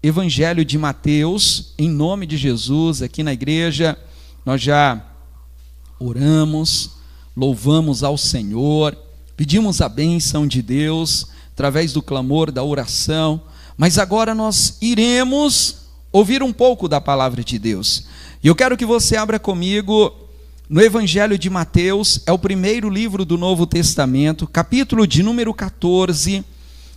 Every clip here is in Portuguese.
Evangelho de Mateus, em nome de Jesus, aqui na igreja. Nós já oramos, louvamos ao Senhor, pedimos a bênção de Deus, através do clamor, da oração, mas agora nós iremos ouvir um pouco da palavra de Deus. E eu quero que você abra comigo no Evangelho de Mateus, é o primeiro livro do Novo Testamento, capítulo de número 14,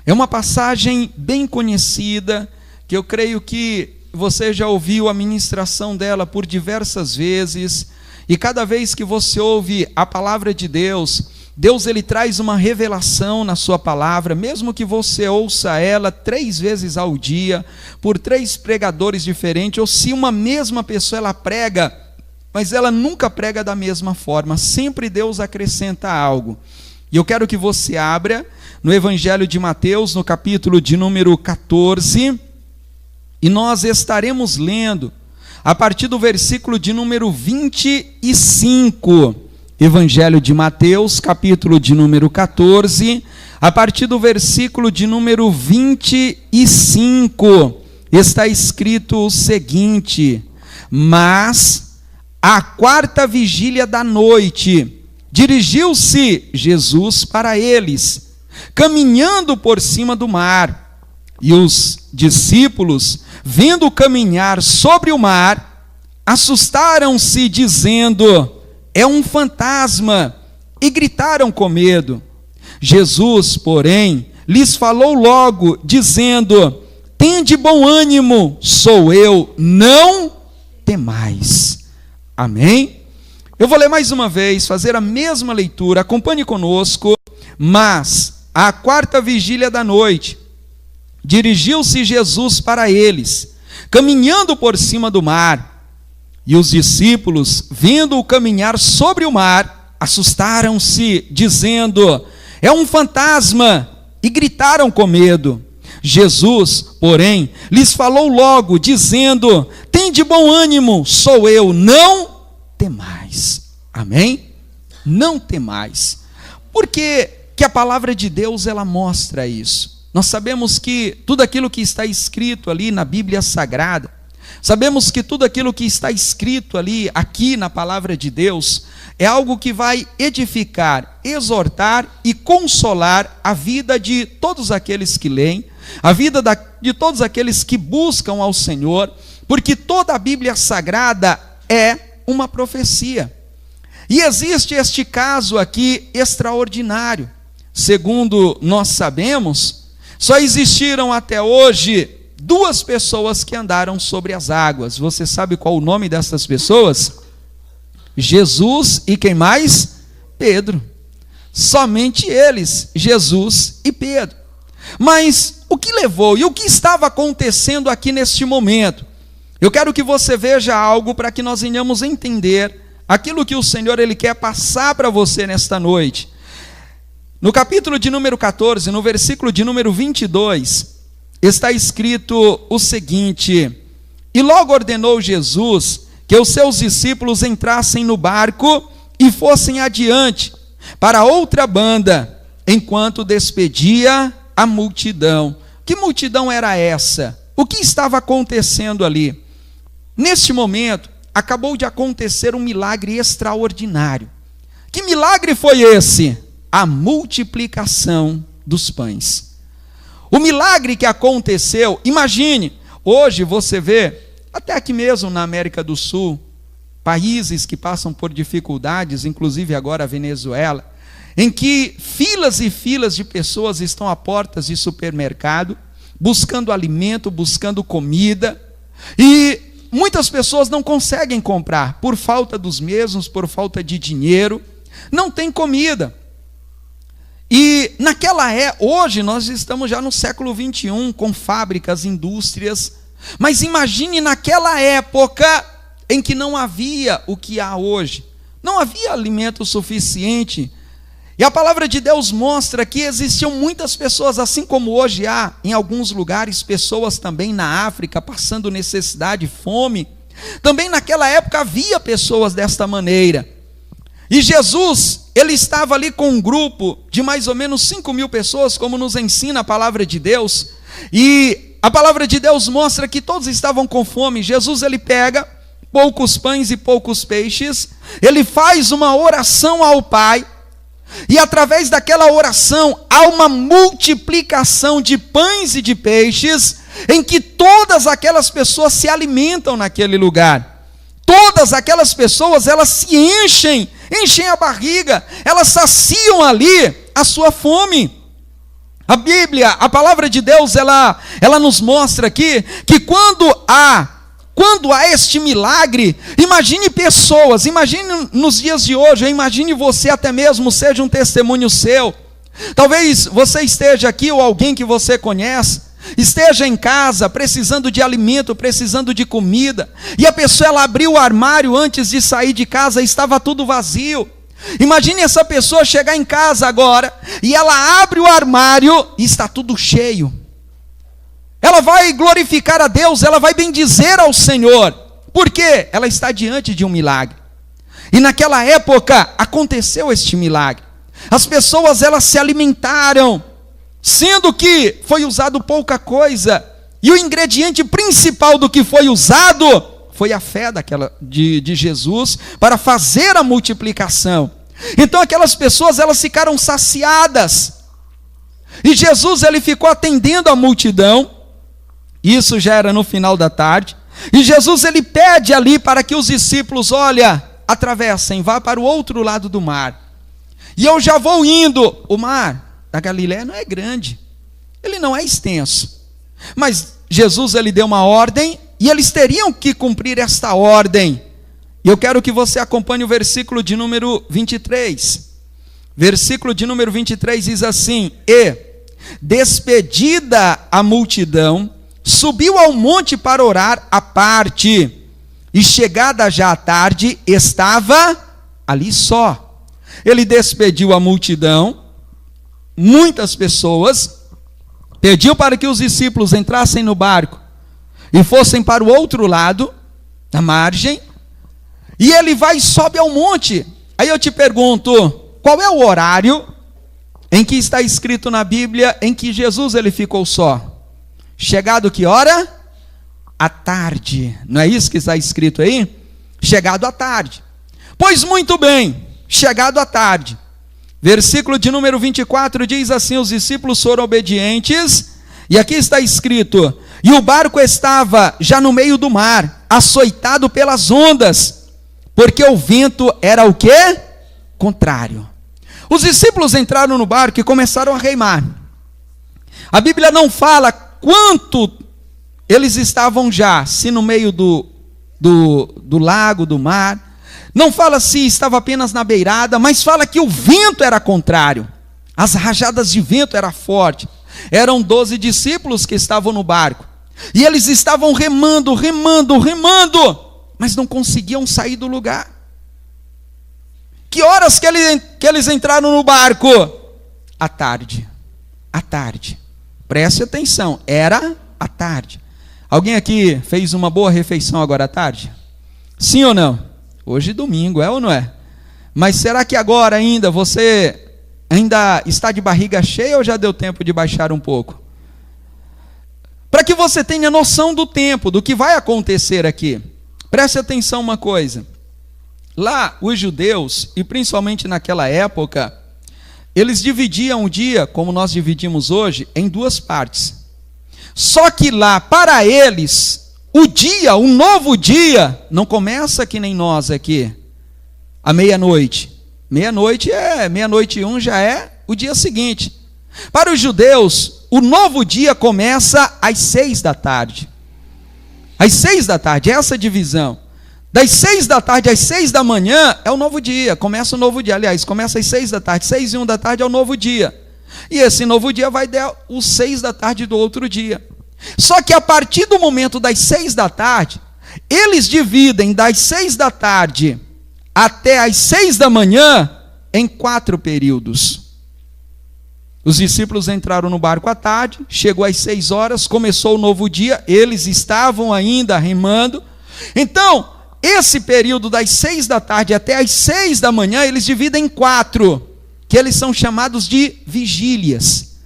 é uma passagem bem conhecida, que eu creio que você já ouviu a ministração dela por diversas vezes, e cada vez que você ouve a palavra de Deus, Deus ele traz uma revelação na sua palavra, mesmo que você ouça ela 3 vezes ao dia, por 3 pregadores diferentes, ou se uma mesma pessoa ela prega, mas ela nunca prega da mesma forma, sempre Deus acrescenta algo. E eu quero que você abra no Evangelho de Mateus, no capítulo de número 14, e nós estaremos lendo a partir do versículo de número 25, Evangelho de Mateus, capítulo de número 14, a partir do versículo de número 25, está escrito o seguinte: mas à 4ª vigília da noite, dirigiu-se Jesus para eles, caminhando por cima do mar. E os discípulos, vendo caminhar sobre o mar, assustaram-se, dizendo: é um fantasma, e gritaram com medo. Jesus, porém, lhes falou logo, dizendo: tende bom ânimo, sou eu, não temais. Amém? Eu vou ler mais uma vez, fazer a mesma leitura, acompanhe conosco. Mas, à 4ª vigília da noite, dirigiu-se Jesus para eles, caminhando por cima do mar. E os discípulos, vendo-o caminhar sobre o mar, assustaram-se, dizendo: é um fantasma, e gritaram com medo. Jesus, porém, lhes falou logo, dizendo: tende bom ânimo, sou eu, não temais. Amém? Não temais. Por que a palavra de Deus ela mostra isso? Nós sabemos que tudo aquilo que está escrito ali na Bíblia Sagrada, sabemos que tudo aquilo que está escrito ali, aqui na palavra de Deus, é algo que vai edificar, exortar e consolar a vida de todos aqueles que leem, a vida de todos aqueles que buscam ao Senhor, porque toda a Bíblia Sagrada é uma profecia. E existe este caso aqui extraordinário. Segundo nós sabemos, só existiram até hoje 2 pessoas que andaram sobre as águas. Você sabe qual o nome dessas pessoas? Jesus e quem mais? Pedro. Somente eles, Jesus e Pedro. Mas o que levou e o que estava acontecendo aqui neste momento? Eu quero que você veja algo para que nós venhamos entender aquilo que o Senhor ele quer passar para você nesta noite. No capítulo de número 14, no versículo de número 22, está escrito o seguinte: e logo ordenou Jesus que os seus discípulos entrassem no barco e fossem adiante para outra banda, enquanto despedia a multidão. Que multidão era essa? O que estava acontecendo ali? Neste momento, acabou de acontecer um milagre extraordinário. Que milagre foi esse? A multiplicação dos pães. O milagre que aconteceu, imagine, hoje você vê, até aqui mesmo na América do Sul, países que passam por dificuldades, inclusive agora a Venezuela, em que filas e filas de pessoas estão a portas de supermercado, buscando alimento, buscando comida, e muitas pessoas não conseguem comprar, por falta dos mesmos, por falta de dinheiro, não tem comida. E hoje nós estamos já no século 21, com fábricas, indústrias, mas imagine naquela época em que não havia o que há hoje, não havia alimento suficiente. E a palavra de Deus mostra que existiam muitas pessoas, assim como hoje há em alguns lugares, pessoas também na África passando necessidade, fome. Também naquela época havia pessoas desta maneira. E Jesus, ele estava ali com um grupo de mais ou menos 5.000 pessoas, como nos ensina a palavra de Deus. E a palavra de Deus mostra que todos estavam com fome. Jesus, ele pega poucos pães e poucos peixes, ele faz uma oração ao Pai, e através daquela oração há uma multiplicação de pães e de peixes, em que todas aquelas pessoas se alimentam naquele lugar. Todas aquelas pessoas, elas se enchem a barriga, elas saciam ali a sua fome. A Bíblia, a palavra de Deus, ela nos mostra aqui que quando há este milagre, imagine pessoas, imagine nos dias de hoje, imagine você até mesmo, seja um testemunho seu. Talvez você esteja aqui, ou alguém que você conhece, esteja em casa, precisando de alimento, precisando de comida, e a pessoa, ela abriu o armário antes de sair de casa, estava tudo vazio. Imagine essa pessoa chegar em casa agora, e ela abre o armário, e está tudo cheio. Ela vai glorificar a Deus, ela vai bendizer ao Senhor, porque ela está diante de um milagre. E naquela época aconteceu este milagre. As pessoas, elas se alimentaram, sendo que foi usado pouca coisa, e o ingrediente principal do que foi usado foi a fé de Jesus para fazer a multiplicação. Então aquelas pessoas, elas ficaram saciadas, e Jesus, ele ficou atendendo a multidão. Isso já era no final da tarde, e Jesus, ele pede ali para que os discípulos, olha, atravessem, vá para o outro lado do mar, e eu já vou indo. O mar da Galileia não é grande, ele não é extenso, mas Jesus, ele deu uma ordem, e eles teriam que cumprir esta ordem. E eu quero que você acompanhe o versículo de número 23, versículo de número 23 diz assim: e, despedida a multidão, subiu ao monte para orar à parte, e chegada já a tarde, estava ali só. Ele despediu a multidão, muitas pessoas, pediu para que os discípulos entrassem no barco e fossem para o outro lado, na margem, e ele vai e sobe ao monte. Aí eu te pergunto, qual é o horário em que está escrito na Bíblia em que Jesus, ele ficou só? Chegado que hora? À tarde. Não é isso que está escrito aí? Chegado à tarde. Pois muito bem, chegado à tarde. Versículo de número 24 diz assim: os discípulos foram obedientes, e aqui está escrito: e o barco estava já no meio do mar, açoitado pelas ondas, porque o vento era o quê? Contrário. Os discípulos entraram no barco e começaram a remar. A Bíblia não fala quanto eles estavam já, se no meio do lago, do mar. Não fala se estava apenas na beirada, mas fala que o vento era contrário. As rajadas de vento eram fortes. Eram 12 discípulos que estavam no barco, e eles estavam remando, mas não conseguiam sair do lugar. Que horas que eles entraram no barco? À tarde. À tarde. Preste atenção, era à tarde. Alguém aqui fez uma boa refeição agora à tarde? Sim ou não? Hoje é domingo, é ou não é? Mas será que agora ainda você está de barriga cheia, ou já deu tempo de baixar um pouco? Para que você tenha noção do tempo, do que vai acontecer aqui. Preste atenção uma coisa. Lá, os judeus, e principalmente naquela época, eles dividiam o dia, como nós dividimos hoje, em duas partes. Só que lá, para eles, o dia, o novo dia, não começa que nem nós aqui, à meia-noite. Meia-noite e 1 já é o dia seguinte. Para os judeus, o novo dia começa às 6 da tarde. Às 6 da tarde, essa divisão. Das 6 da tarde às 6 da manhã é o novo dia, começa o novo dia. Aliás, começa às 6 da tarde, 6 e 1 da tarde é o novo dia. E esse novo dia vai dar os 6 da tarde do outro dia. Só que a partir do momento das 6 da tarde, eles dividem das 6 da tarde até às 6 da manhã em 4 períodos. Os discípulos entraram no barco à tarde, chegou às 6 horas, começou o novo dia, eles estavam ainda remando. Então, esse período das 6 da tarde até às 6 da manhã, eles dividem em 4, que eles são chamados de vigílias.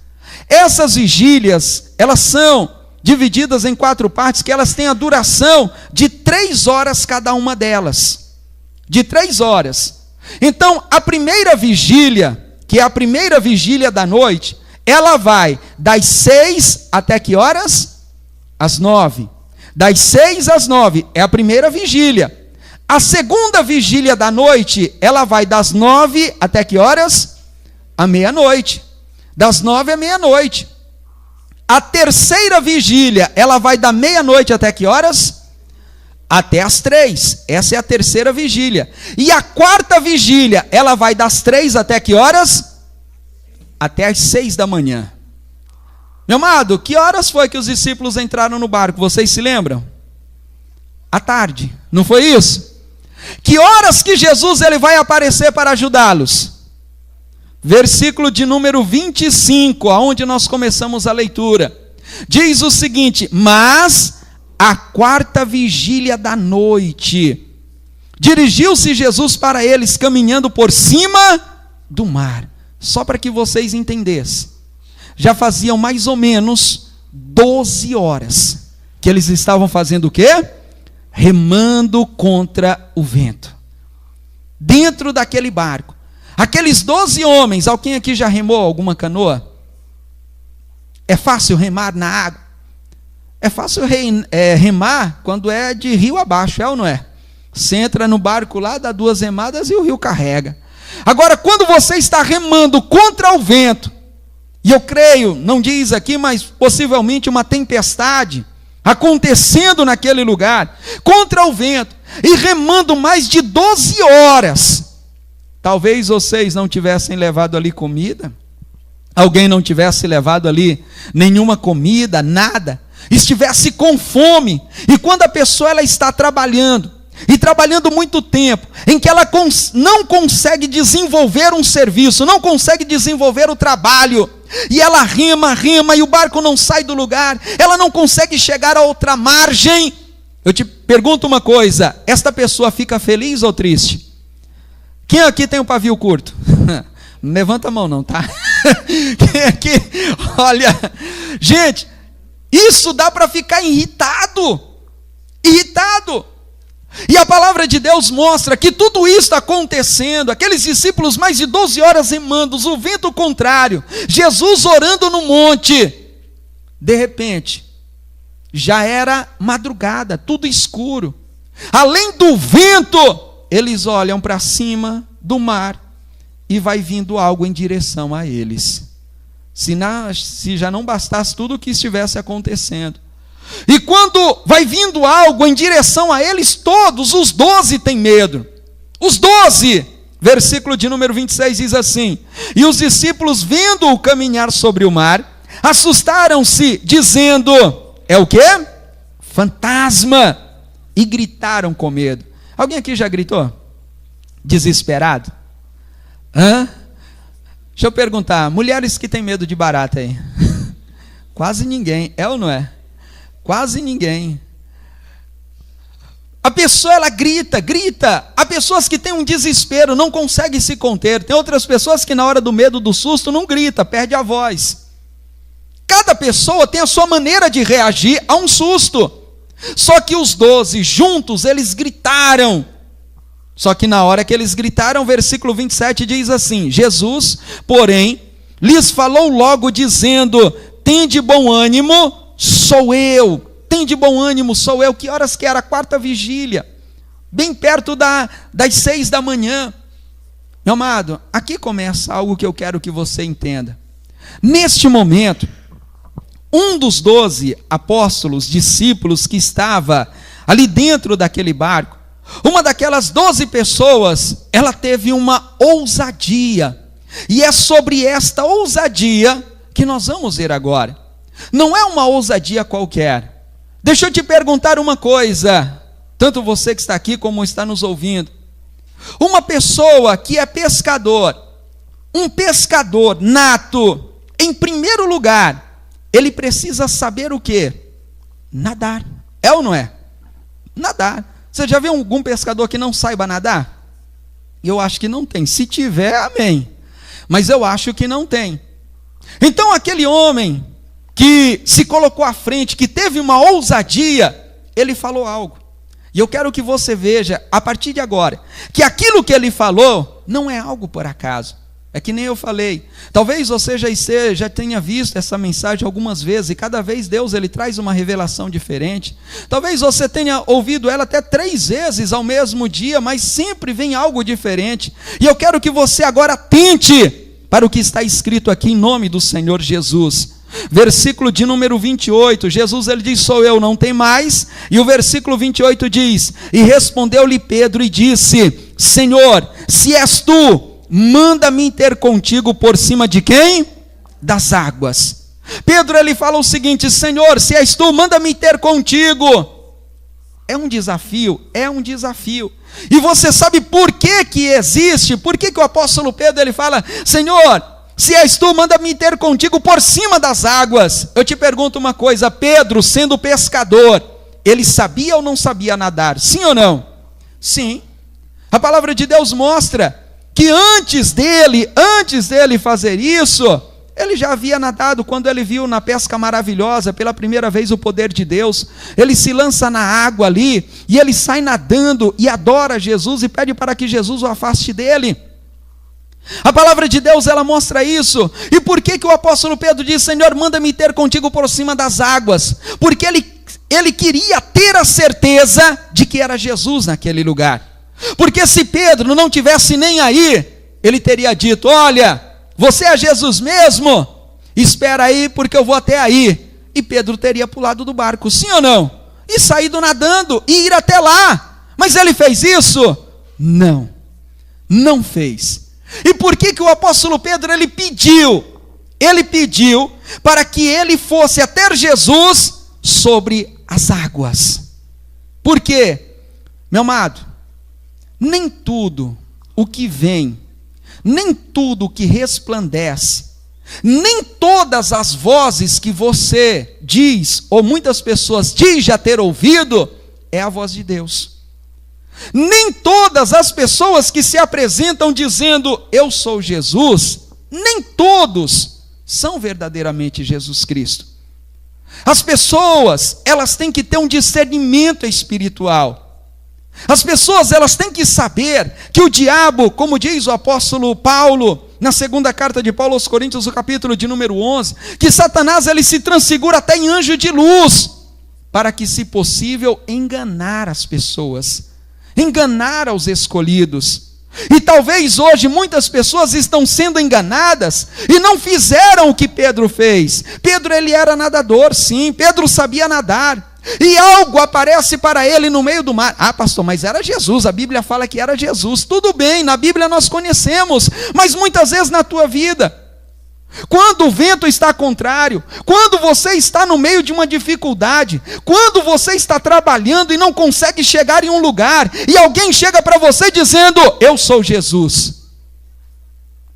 Essas vigílias, elas são divididas em 4 partes, que elas têm a duração de 3 horas cada uma delas. De 3 horas. Então, a primeira vigília, que é a primeira vigília da noite, ela vai das 6 até que horas? Às 9. Das 6 às 9 é a primeira vigília. A segunda vigília da noite, ela vai das 9 até que horas? À meia-noite. Das 9 à meia-noite. A terceira vigília, ela vai da meia-noite até que horas? Até as 3. Essa é a terceira vigília. E a quarta vigília, ela vai das 3 até que horas? Até as 6 da manhã. Meu amado, que horas foi que os discípulos entraram no barco? Vocês se lembram? À tarde, não foi isso? Que horas que Jesus ele vai aparecer para ajudá-los? Versículo de número 25, aonde nós começamos a leitura. Diz o seguinte: mas a quarta vigília da noite, dirigiu-se Jesus para eles, caminhando por cima do mar. Só para que vocês entendessem. Já faziam mais ou menos 12 horas que eles estavam fazendo o quê? Remando contra o vento. Dentro daquele barco. Aqueles 12 homens, alguém aqui já remou alguma canoa? É fácil remar na água? É fácil remar quando é de rio abaixo, é ou não é? Você entra no barco lá, dá 2 remadas e o rio carrega. Agora, quando você está remando contra o vento, e eu creio, não diz aqui, mas possivelmente uma tempestade acontecendo naquele lugar, contra o vento, e remando mais de 12 horas, talvez vocês não tivessem levado ali comida, alguém não tivesse levado ali nenhuma comida, nada, estivesse com fome, e quando a pessoa ela está trabalhando, e trabalhando muito tempo, em que ela não consegue desenvolver um serviço, não consegue desenvolver o trabalho, e ela rema, e o barco não sai do lugar, ela não consegue chegar a outra margem. Eu te pergunto uma coisa, esta pessoa fica feliz ou triste? Quem aqui tem um pavio curto? Não levanta a mão não, tá? Quem aqui, olha, gente, isso dá para ficar irritado. E a palavra de Deus mostra que tudo isso está acontecendo, aqueles discípulos mais de 12 horas remando, o vento contrário, Jesus orando no monte, de repente, já era madrugada, tudo escuro, além do vento, eles olham para cima do mar, e vai vindo algo em direção a eles, se já não bastasse tudo o que estivesse acontecendo. E quando vai vindo algo em direção a eles, todos os 12 têm medo. Os 12, versículo de número 26 diz assim: e os discípulos, vendo-o caminhar sobre o mar, assustaram-se, dizendo: é o quê? Fantasma! E gritaram com medo. Alguém aqui já gritou? Desesperado? Deixa eu perguntar, mulheres que têm medo de barata aí? Quase ninguém, é ou não é? Quase ninguém. A pessoa ela grita. Há pessoas que têm um desespero, não conseguem se conter. Tem outras pessoas que na hora do medo, do susto, não grita, perde a voz. Cada pessoa tem a sua maneira de reagir a um susto. Só que os 12 juntos, eles gritaram. Só que na hora que eles gritaram, versículo 27 diz assim: Jesus, porém, lhes falou logo dizendo: tende bom ânimo, sou eu. Tende bom ânimo, sou eu. Que horas que era? A quarta vigília, bem perto das 6 da manhã. Meu amado, aqui começa algo que eu quero que você entenda. Neste momento, um dos 12 apóstolos, discípulos que estava ali dentro daquele barco, uma daquelas 12 pessoas, ela teve uma ousadia, e é sobre esta ousadia que nós vamos ver agora. Não é uma ousadia qualquer. Deixa eu te perguntar uma coisa, tanto você que está aqui como está nos ouvindo. Uma pessoa que é pescador, um pescador nato, em primeiro lugar, ele precisa saber o quê? Nadar. É ou não é? Nadar. Você já viu algum pescador que não saiba nadar? Eu acho que não tem. Se tiver, amém. Mas eu acho que não tem. Então aquele homem, que se colocou à frente, que teve uma ousadia, ele falou algo. E eu quero que você veja, a partir de agora, que aquilo que ele falou não é algo por acaso. É que nem eu falei, talvez você já tenha visto essa mensagem algumas vezes, e cada vez Deus ele traz uma revelação diferente. Talvez você tenha ouvido ela até 3 vezes ao mesmo dia, mas sempre vem algo diferente. E eu quero que você agora atente para o que está escrito aqui em nome do Senhor Jesus. Versículo de número 28, Jesus ele diz, sou eu, não tem mais. E o versículo 28 diz, e respondeu-lhe Pedro e disse, Senhor, se és tu, manda-me ter contigo por cima de quem? Das águas. Pedro ele fala o seguinte, Senhor, se és tu, manda-me ter contigo. É um desafio, é um desafio. E você sabe por que que existe? Por que que o apóstolo Pedro ele fala, Senhor, se és tu, manda-me ter contigo por cima das águas. Eu te pergunto uma coisa, Pedro, sendo pescador, ele sabia ou não sabia nadar? Sim ou não? Sim. A palavra de Deus mostra que antes dele fazer isso, ele já havia nadado. Quando ele viu na pesca maravilhosa, pela primeira vez o poder de Deus, ele se lança na água ali, e ele sai nadando, e adora Jesus, e pede para que Jesus o afaste dele. A palavra de Deus, ela mostra isso. E por que que o apóstolo Pedro diz, Senhor, manda-me ter contigo por cima das águas? Porque ele queria ter a certeza de que era Jesus naquele lugar. Porque se Pedro não tivesse nem aí, ele teria dito, olha, você é Jesus mesmo? Espera aí porque eu vou até aí. E Pedro teria pulado do barco, sim ou não? E saído nadando e ir até lá. Mas ele fez isso? Não, não fez. E por que que o apóstolo Pedro ele pediu para que ele fosse até Jesus sobre as águas? Por quê? Meu amado, nem tudo o que vem, nem tudo o que resplandece, nem todas as vozes que você diz, ou muitas pessoas dizem já ter ouvido, é a voz de Deus. Nem todas as pessoas que se apresentam dizendo, eu sou Jesus, nem todos são verdadeiramente Jesus Cristo. As pessoas, elas têm que ter um discernimento espiritual. As pessoas, elas têm que saber que o diabo, como diz o apóstolo Paulo, na segunda carta de Paulo aos Coríntios, no capítulo de número 11, que Satanás, ele se transfigura até em anjo de luz, para que, se possível, enganar as pessoas, enganar aos escolhidos. E talvez hoje muitas pessoas estão sendo enganadas e não fizeram o que Pedro fez. Pedro ele era nadador, sim, Pedro sabia nadar. E algo aparece para ele no meio do mar. Ah, pastor, mas era Jesus, a Bíblia fala que era Jesus. Tudo bem, na Bíblia nós conhecemos, mas muitas vezes na tua vida, quando o vento está contrário, quando você está no meio de uma dificuldade, quando você está trabalhando e não consegue chegar em um lugar, e alguém chega para você dizendo, eu sou Jesus.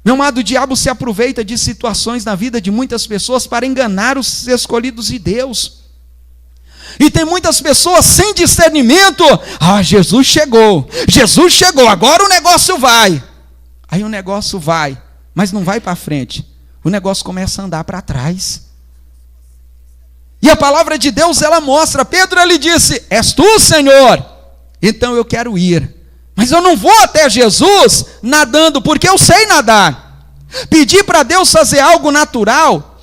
Meu amado, o diabo se aproveita de situações na vida de muitas pessoas para enganar os escolhidos de Deus. E tem muitas pessoas sem discernimento, Jesus chegou, agora o negócio vai. Aí o negócio vai, mas não vai para frente. O negócio começa a andar para trás. E a palavra de Deus, ela mostra, Pedro ele disse, és tu, Senhor? Então eu quero ir. Mas eu não vou até Jesus nadando, porque eu sei nadar. Pedir para Deus fazer algo natural,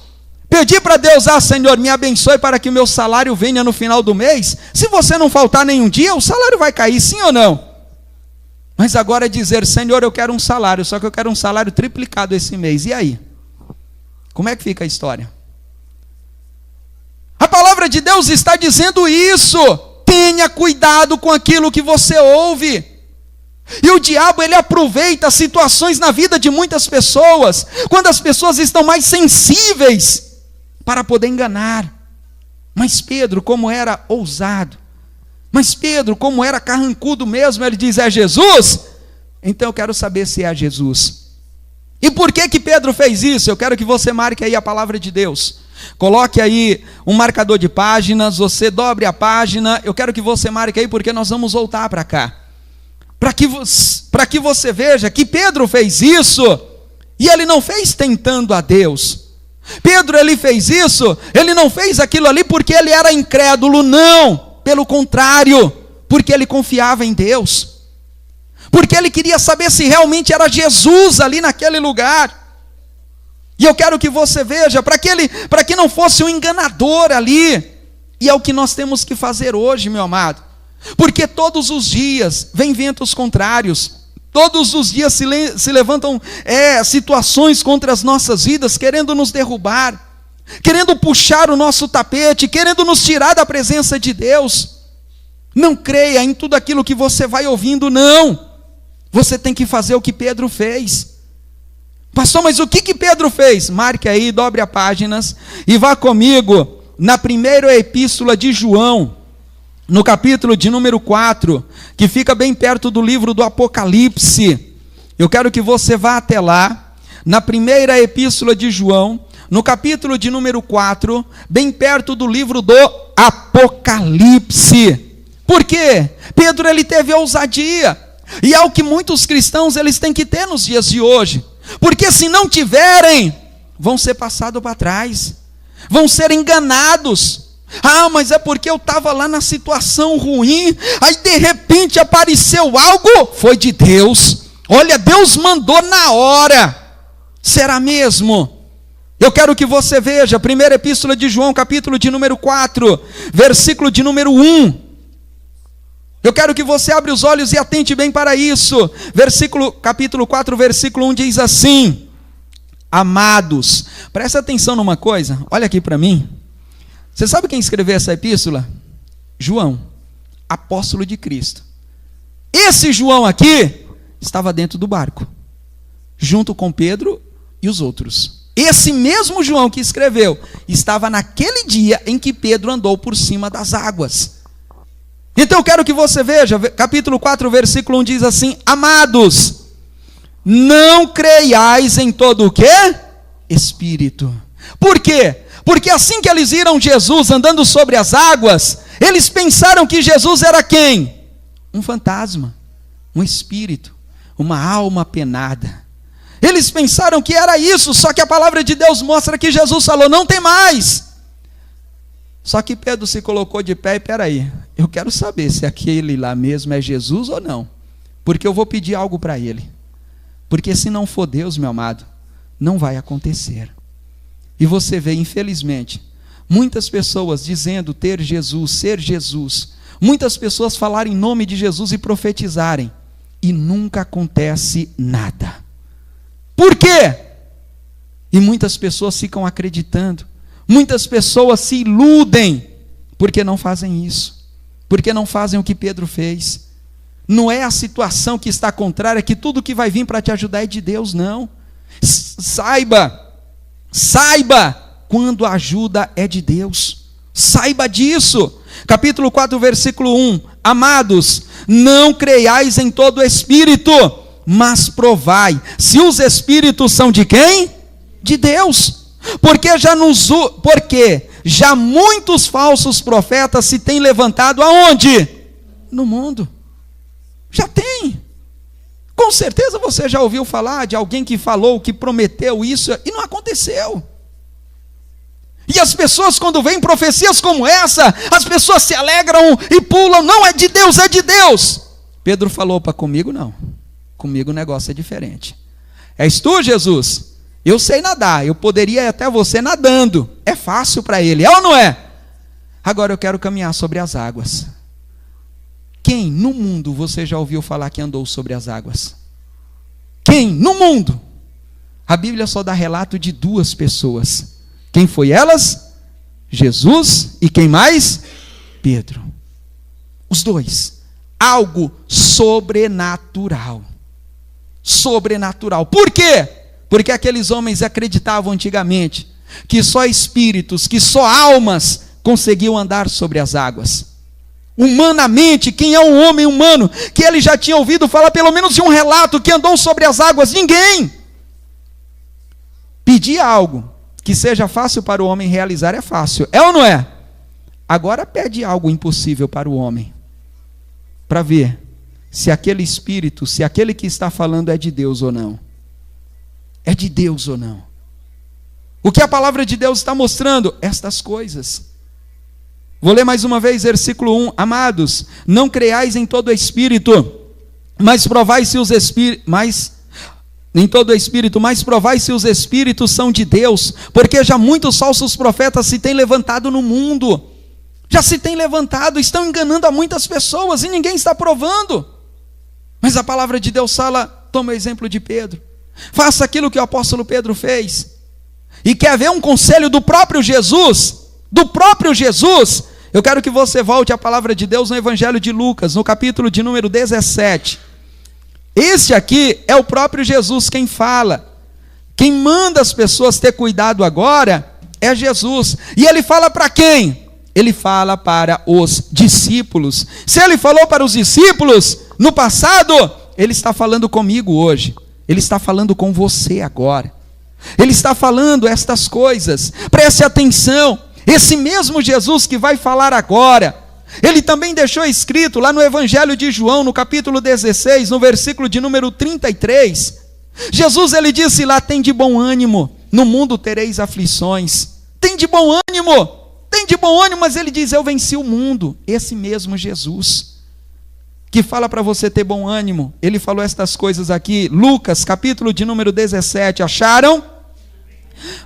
pedir para Deus, Senhor, me abençoe para que o meu salário venha no final do mês. Se você não faltar nenhum dia, o salário vai cair, sim ou não? Mas agora é dizer, Senhor, eu quero um salário, só que eu quero um salário triplicado esse mês. E aí? Como é que fica a história? A palavra de Deus está dizendo isso. Tenha cuidado com aquilo que você ouve. E o diabo, ele aproveita situações na vida de muitas pessoas, quando as pessoas estão mais sensíveis, para poder enganar. Mas Pedro, como era ousado, mas Pedro, como era carrancudo mesmo, ele diz, é Jesus? Então eu quero saber se é Jesus. E por que que Pedro fez isso? Eu quero que você marque aí a palavra de Deus. Coloque aí um marcador de páginas, você dobre a página. Eu quero que você marque aí, porque nós vamos voltar para cá. Para que você veja que Pedro fez isso, e ele não fez tentando a Deus. Pedro, ele fez isso, ele não fez aquilo ali porque ele era incrédulo, não. Pelo contrário, porque ele confiava em Deus. Porque ele queria saber se realmente era Jesus ali naquele lugar. E eu quero que você veja, para que não fosse um enganador ali. E é o que nós temos que fazer hoje, meu amado. Porque todos os dias vem ventos contrários. Todos os dias se levantam situações contra as nossas vidas, querendo nos derrubar, querendo puxar o nosso tapete, querendo nos tirar da presença de Deus. Não creia em tudo aquilo que você vai ouvindo, não. Você tem que fazer o que Pedro fez. Pastor, mas o que Pedro fez? Marque aí, dobre as páginas e vá comigo na primeira epístola de João, no capítulo de número 4, que fica bem perto do livro do Apocalipse. Eu quero que você vá até lá, na primeira epístola de João, no capítulo de número 4, bem perto do livro do Apocalipse. Por quê? Pedro, ele teve ousadia, e é o que muitos cristãos eles têm que ter nos dias de hoje, porque se não tiverem, vão ser passados para trás, vão ser enganados. Ah, mas é porque eu estava lá na situação ruim, aí de repente apareceu algo, foi de Deus. Olha, Deus mandou na hora. Será mesmo? Eu quero que você veja, primeira epístola de João, capítulo de número 4, versículo de número 1. Eu quero que você abra os olhos e atente bem para isso. Capítulo 4, versículo 1 diz assim: amados, presta atenção numa coisa, olha aqui para mim. Você sabe quem escreveu essa epístola? João, apóstolo de Cristo. Esse João aqui estava dentro do barco, junto com Pedro e os outros. Esse mesmo João que escreveu estava naquele dia em que Pedro andou por cima das águas. Então eu quero que você veja, capítulo 4, versículo 1 diz assim: amados, não creiais em todo o quê? Espírito. Por quê? Porque assim que eles viram Jesus andando sobre as águas, eles pensaram que Jesus era quem? Um fantasma, um espírito, uma alma penada. Eles pensaram que era isso, só que a palavra de Deus mostra que Jesus falou: não tem mais. Só que Pedro se colocou de pé e peraí, eu quero saber se aquele lá mesmo é Jesus ou não, porque eu vou pedir algo para ele. Porque se não for Deus, meu amado, não vai acontecer. E você vê, infelizmente, muitas pessoas dizendo ter Jesus, ser Jesus. Muitas pessoas falarem em nome de Jesus e profetizarem. E nunca acontece nada. Por quê? E muitas pessoas ficam acreditando. Muitas pessoas se iludem. Porque não fazem isso. Porque não fazem o que Pedro fez. Não é a situação que está contrária, que tudo que vai vir para te ajudar é de Deus, não. Saiba quando a ajuda é de Deus. Saiba disso. Capítulo 4, versículo 1. Amados, não creiais em todo espírito, mas provai se os espíritos são de quem? De Deus. Porque já muitos falsos profetas se têm levantado aonde? No mundo. Já tem. Com certeza você já ouviu falar de alguém que falou, que prometeu isso e não aconteceu. E as pessoas, quando veem profecias como essa, as pessoas se alegram e pulam: não é de Deus, é de Deus. Pedro falou: para comigo não, comigo o negócio é diferente. És tu, Jesus? Eu sei nadar, eu poderia ir até você nadando, é fácil para ele, é ou não é? Agora eu quero caminhar sobre as águas. Quem no mundo você já ouviu falar que andou sobre as águas? Quem no mundo? A Bíblia só dá relato de 2 pessoas. Quem foi elas? Jesus e quem mais? Pedro. Os 2. Algo sobrenatural. Sobrenatural. Por quê? Porque aqueles homens acreditavam antigamente que só espíritos, que só almas conseguiam andar sobre as águas. Humanamente, quem é um homem humano que ele já tinha ouvido falar pelo menos de um relato que andou sobre as águas? Ninguém. Pedir algo que seja fácil para o homem realizar é fácil, é ou não é? Agora pede algo impossível para o homem, para ver se aquele espírito, se aquele que está falando é de Deus ou não. É de Deus ou não. O que a palavra de Deus está mostrando? Estas coisas. Vou ler mais uma vez, versículo 1. Amados, não creiais em todo espírito, mas provai se os espíritos, mas provai se os espíritos são de Deus, porque já muitos falsos profetas se têm levantado no mundo. Já se têm levantado, estão enganando a muitas pessoas e ninguém está provando. Mas a palavra de Deus fala, toma o exemplo de Pedro. Faça aquilo que o apóstolo Pedro fez. E quer ver um conselho do próprio Jesus? Eu quero que você volte à palavra de Deus no Evangelho de Lucas, no capítulo de número 17. Este aqui é o próprio Jesus quem fala. Quem manda as pessoas ter cuidado agora é Jesus. E ele fala para quem? Ele fala para os discípulos. Se ele falou para os discípulos no passado, ele está falando comigo hoje. Ele está falando com você agora. Ele está falando estas coisas. Preste atenção. Esse mesmo Jesus que vai falar agora, ele também deixou escrito lá no Evangelho de João, no capítulo 16, no versículo de número 33. Jesus, ele disse lá, tem de bom ânimo, no mundo tereis aflições. Tem de bom ânimo, mas ele diz, eu venci o mundo. Esse mesmo Jesus, que fala para você ter bom ânimo, ele falou estas coisas aqui, Lucas, capítulo de número 17, acharam?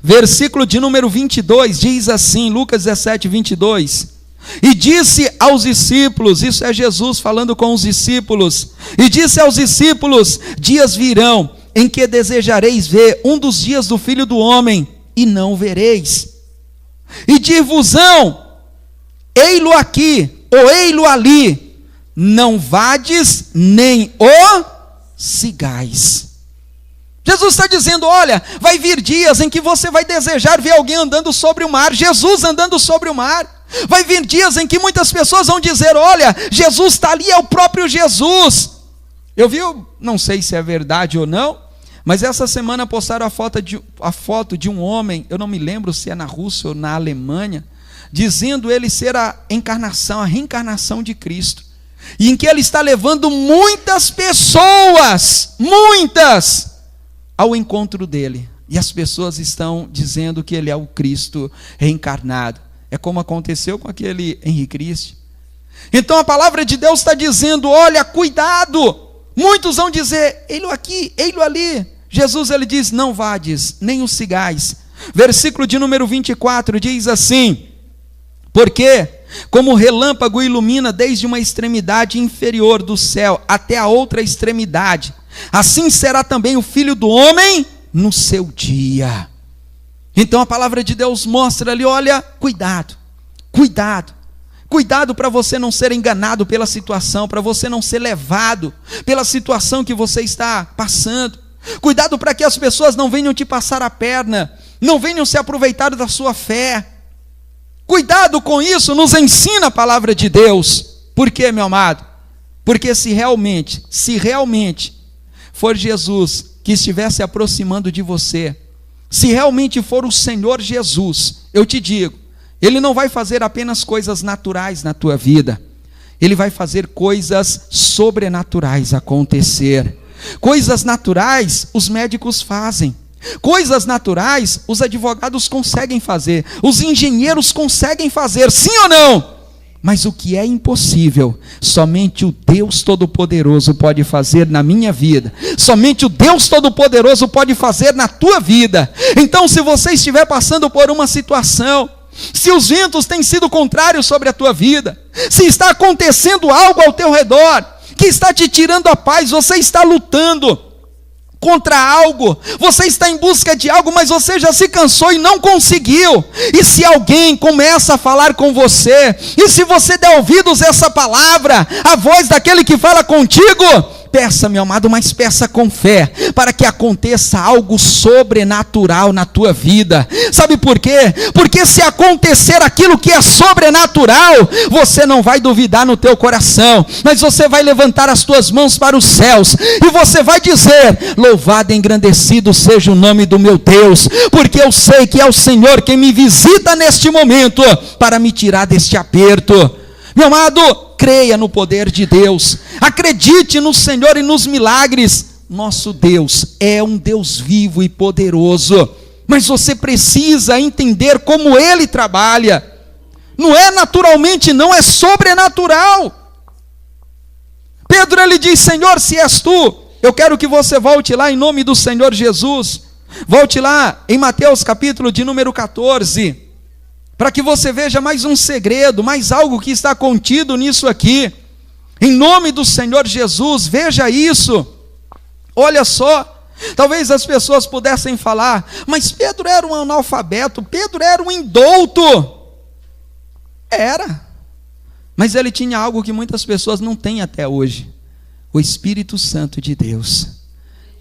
Versículo de número 22, diz assim, Lucas 17, 22, e disse aos discípulos, isso é Jesus falando com os discípulos, e disse aos discípulos, dias virão, em que desejareis ver um dos dias do Filho do Homem, e não vereis, e dir-vos-ão, ei-lo aqui, ou ei-lo ali, não vades, nem o sigais. Jesus está dizendo, olha, vai vir dias em que você vai desejar ver alguém andando sobre o mar, Jesus andando sobre o mar. Vai vir dias em que muitas pessoas vão dizer, olha, Jesus está ali, é o próprio Jesus. Eu vi, não sei se é verdade ou não, mas essa semana postaram a foto de um homem, eu não me lembro se é na Rússia ou na Alemanha, dizendo ele ser a reencarnação de Cristo. E em que ele está levando muitas pessoas, ao encontro dele, e as pessoas estão dizendo que ele é o Cristo reencarnado. É como aconteceu com aquele Henri Cristo. Então a palavra de Deus está dizendo, olha, cuidado, muitos vão dizer, ei-lo aqui, ei-lo ali. Jesus, ele diz, não vades, nem os sigais. Versículo de número 24 diz assim, porque como o relâmpago ilumina desde uma extremidade inferior do céu até a outra extremidade, assim será também o Filho do Homem no seu dia. Então a palavra de Deus mostra ali, olha, cuidado para você não ser enganado pela situação, para você não ser levado pela situação que você está passando. Cuidado para que as pessoas não venham te passar a perna, não venham se aproveitar da sua fé. Cuidado com isso, nos ensina a palavra de Deus. Por quê, meu amado? Porque se realmente for Jesus que estiver se aproximando de você, se realmente for o Senhor Jesus, eu te digo, Ele não vai fazer apenas coisas naturais na tua vida, Ele vai fazer coisas sobrenaturais acontecer. Coisas naturais os médicos fazem, coisas naturais os advogados conseguem fazer, os engenheiros conseguem fazer, sim ou não? Mas o que é impossível, somente o Deus Todo-Poderoso pode fazer na minha vida, somente o Deus Todo-Poderoso pode fazer na tua vida. Então, se você estiver passando por uma situação, se os ventos têm sido contrários sobre a tua vida, se está acontecendo algo ao teu redor, que está te tirando a paz, você está lutando contra algo, você está em busca de algo, mas você já se cansou e não conseguiu. E se alguém começa a falar com você, e se você der ouvidos a essa palavra, a voz daquele que fala contigo, peça, meu amado, mas peça com fé, para que aconteça algo sobrenatural na tua vida. Sabe por quê? Porque se acontecer aquilo que é sobrenatural, você não vai duvidar no teu coração, mas você vai levantar as tuas mãos para os céus, e você vai dizer, louvado e engrandecido seja o nome do meu Deus, porque eu sei que é o Senhor quem me visita neste momento, para me tirar deste aperto. Meu amado, creia no poder de Deus, acredite no Senhor e nos milagres. Nosso Deus é um Deus vivo e poderoso. mas você precisa entender como Ele trabalha. Não é naturalmente, não, é sobrenatural. Pedro, ele diz: Senhor, se és tu, eu quero que você volte lá em nome do Senhor Jesus. Volte lá em Mateus capítulo de número 14, para que você veja mais um segredo, mais algo que está contido nisso aqui. Em nome do Senhor Jesus, veja isso. Olha só, talvez as pessoas pudessem falar: mas Pedro era um analfabeto, Pedro era um indouto. Era, mas ele tinha algo que muitas pessoas não têm até hoje: o Espírito Santo de Deus.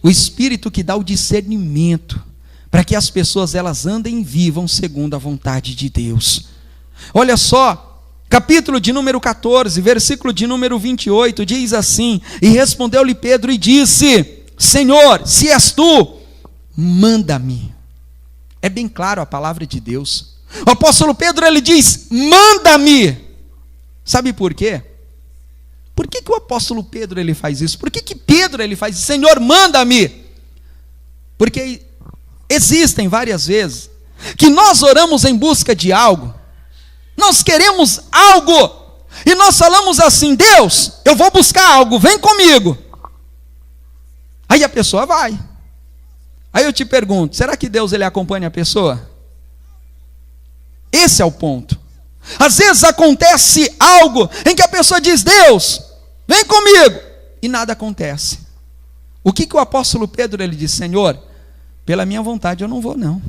O Espírito que dá o discernimento para que as pessoas elas andem e vivam segundo a vontade de Deus. Olha só, capítulo de número 14, versículo de número 28, diz assim: e respondeu-lhe Pedro e disse: Senhor, se és tu, manda-me. É bem claro a palavra de Deus. O apóstolo Pedro, ele diz: manda-me. Sabe por quê? Por que o apóstolo Pedro ele faz isso? Por que Pedro ele faz isso? Senhor, manda-me. Porque existem várias vezes que nós oramos em busca de algo, nós queremos algo, e nós falamos assim: Deus, eu vou buscar algo, vem comigo. Aí a pessoa vai. Aí eu te pergunto: será que Deus ele acompanha a pessoa? Esse é o ponto. Às vezes acontece algo em que a pessoa diz: Deus, vem comigo, e nada acontece. O que o apóstolo Pedro ele diz? Senhor, pela minha vontade eu não vou não.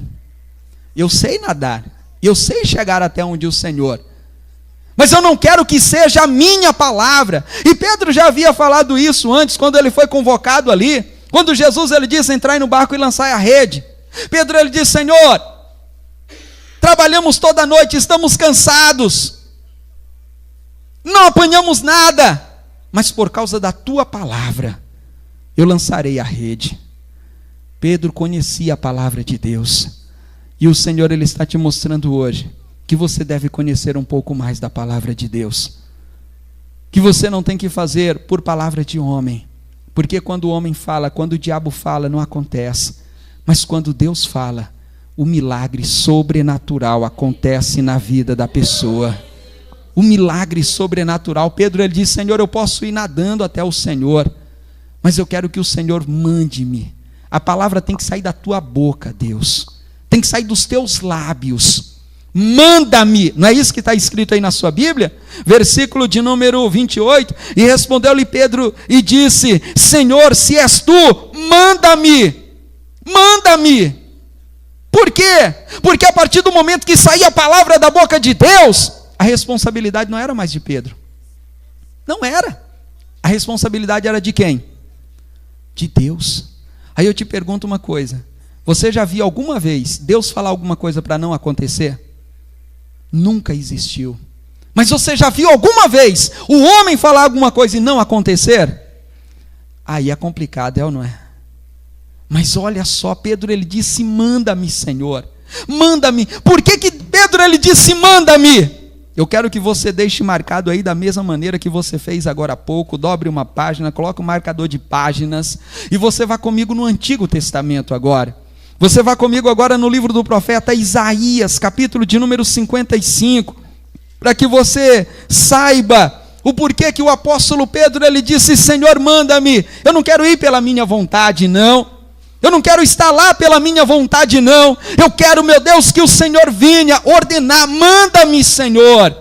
Eu sei nadar, eu sei chegar até onde o Senhor, mas eu não quero que seja a minha palavra. E Pedro já havia falado isso antes, quando ele foi convocado ali, quando Jesus ele disse: entrai no barco e lançai a rede. Pedro ele disse: Senhor, trabalhamos toda a noite, estamos cansados, não apanhamos nada, mas por causa da tua palavra, eu lançarei a rede. Pedro conhecia a palavra de Deus, e o Senhor ele está te mostrando hoje, que você deve conhecer um pouco mais da palavra de Deus, que você não tem que fazer por palavra de homem, porque quando o homem fala, quando o diabo fala, não acontece, mas quando Deus fala, o milagre sobrenatural acontece na vida da pessoa. O milagre sobrenatural. Pedro ele disse: Senhor, eu posso ir nadando até o Senhor, mas eu quero que o Senhor mande-me. A palavra tem que sair da tua boca, Deus, tem que sair dos teus lábios. Manda-me. Não é isso que está escrito aí na sua Bíblia? Versículo de número 28. E respondeu-lhe Pedro e disse: Senhor, se és tu, manda-me. Manda-me. Por quê? Porque a partir do momento que saía a palavra da boca de Deus, a responsabilidade não era mais de Pedro. Não era. A responsabilidade era de quem? De Deus. Aí eu te pergunto uma coisa: você já viu alguma vez Deus falar alguma coisa para não acontecer? Nunca existiu. Mas você já viu alguma vez o homem falar alguma coisa e não acontecer? Aí é complicado, é ou não é? Mas olha só, Pedro ele disse: manda-me, Senhor, manda-me. Por que Pedro ele disse: manda-me? Eu quero que você deixe marcado aí da mesma maneira que você fez agora há pouco. Dobre uma página, coloque um marcador de páginas, e você vá comigo no Antigo Testamento agora. Você vá comigo agora no livro do profeta Isaías, capítulo de número 55, para que você saiba o porquê que o apóstolo Pedro ele disse: Senhor, manda-me. Eu não quero ir pela minha vontade, não. Eu não quero estar lá pela minha vontade, não. Eu quero, meu Deus, que o Senhor venha ordenar. Manda-me, Senhor.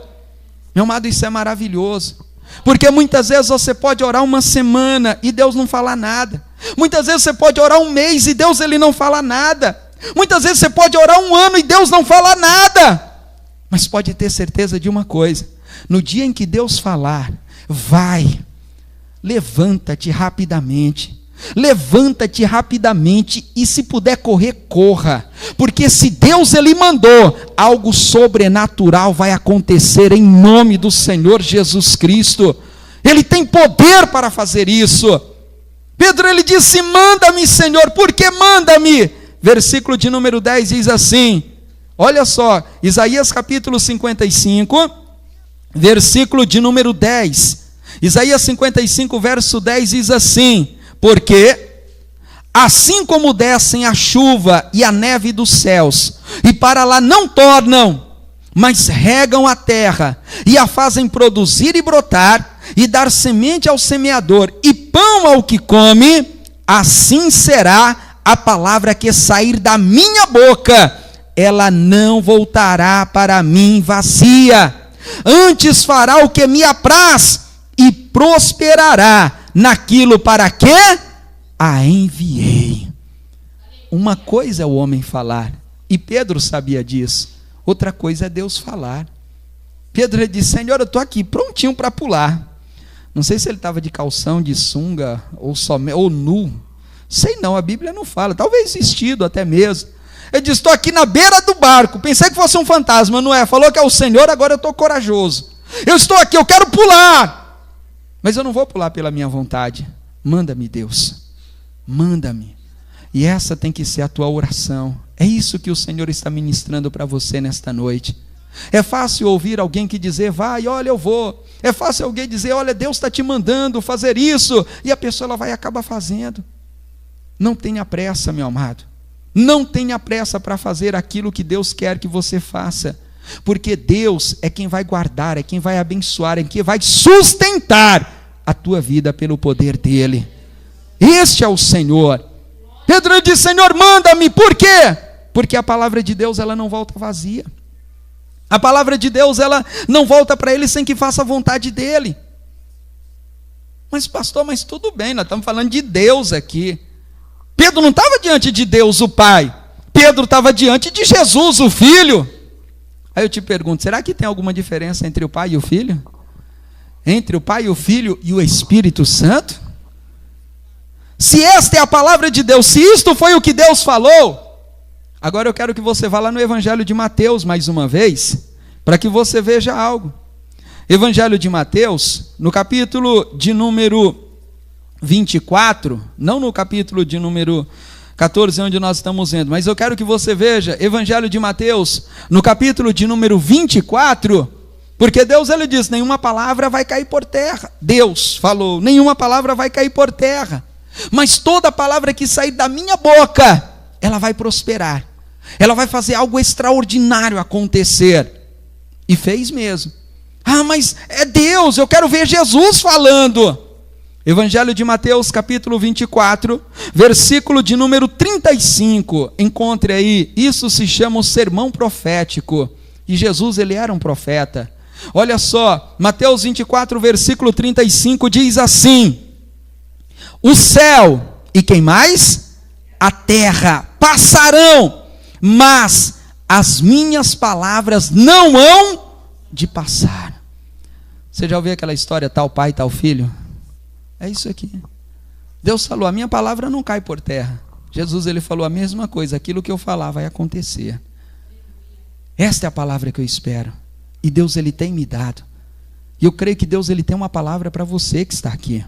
Meu amado, isso é maravilhoso. Porque muitas vezes você pode orar uma semana e Deus não falar nada. Muitas vezes você pode orar um mês e Deus ele não fala nada. Muitas vezes você pode orar um ano e Deus não fala nada. Mas pode ter certeza de uma coisa: no dia em que Deus falar, vai, levanta-te rapidamente. Levanta-te rapidamente e se puder correr, corra, porque se Deus ele mandou, algo sobrenatural vai acontecer em nome do Senhor Jesus Cristo. Ele tem poder para fazer isso. Pedro ele disse: manda-me, Senhor. Por que manda-me? Versículo de número 10 diz assim, olha só, Isaías capítulo 55, versículo de número 10. Isaías 55 verso 10 diz assim: porque assim como descem a chuva e a neve dos céus, e para lá não tornam, mas regam a terra, e a fazem produzir e brotar, e dar semente ao semeador, e pão ao que come, assim será a palavra que sair da minha boca, ela não voltará para mim vazia, antes fará o que me apraz, e prosperará naquilo para que a enviei. Uma coisa é o homem falar, e Pedro sabia disso, outra coisa é Deus falar. Pedro disse: Senhor, eu estou aqui prontinho para pular. Não sei se ele estava de calção, de sunga, ou nu, sei não, a Bíblia não fala, talvez vestido até mesmo. Ele disse: estou aqui na beira do barco, pensei que fosse um fantasma, não é? Falou que é o Senhor, agora eu estou corajoso. Eu estou aqui, eu quero pular, mas eu não vou pular pela minha vontade. Manda-me, Deus, manda-me. E essa tem que ser a tua oração. É isso que o Senhor está ministrando para você nesta noite. É fácil ouvir alguém que dizer: vai, olha, eu vou. É fácil alguém dizer: olha, Deus está te mandando fazer isso, e a pessoa ela vai acabar fazendo. Não tenha pressa, meu amado. Não tenha pressa para fazer aquilo que Deus quer que você faça, porque Deus é quem vai guardar, é quem vai abençoar, é quem vai sustentar a tua vida pelo poder dele. Este é o Senhor. Pedro disse: Senhor, manda-me. Por quê? Porque a palavra de Deus ela não volta vazia. A palavra de Deus ela não volta para ele sem que faça a vontade dele. Mas pastor, mas tudo bem, nós estamos falando de Deus aqui. Pedro não estava diante de Deus o Pai, Pedro estava diante de Jesus o Filho. Aí eu te pergunto, será que tem alguma diferença entre o Pai e o Filho? Entre o Pai e o Filho e o Espírito Santo? Se esta é a palavra de Deus, se isto foi o que Deus falou, agora eu quero que você vá lá no Evangelho de Mateus mais uma vez, para que você veja algo. Evangelho de Mateus, no capítulo de número 24, não no capítulo de número 14, onde nós estamos vendo, mas eu quero que você veja, Evangelho de Mateus, no capítulo de número 24, porque Deus ele diz, nenhuma palavra vai cair por terra. Deus falou, nenhuma palavra vai cair por terra, mas toda palavra que sair da minha boca, ela vai prosperar, ela vai fazer algo extraordinário acontecer. E fez mesmo. Ah, mas é Deus, eu quero ver Jesus falando. Evangelho de Mateus, capítulo 24, versículo de número 35. Encontre aí, isso se chama o sermão profético. E Jesus, ele era um profeta. Olha só, Mateus 24, versículo 35 diz assim: o céu e quem mais? A terra passarão, mas as minhas palavras não hão de passar. Você já ouviu aquela história, tal pai, tal filho? É isso aqui. Deus falou, a minha palavra não cai por terra. Jesus ele falou a mesma coisa, aquilo que eu falar vai acontecer. Esta é a palavra que eu espero. E Deus ele tem me dado. E eu creio que Deus ele tem uma palavra para você que está aqui.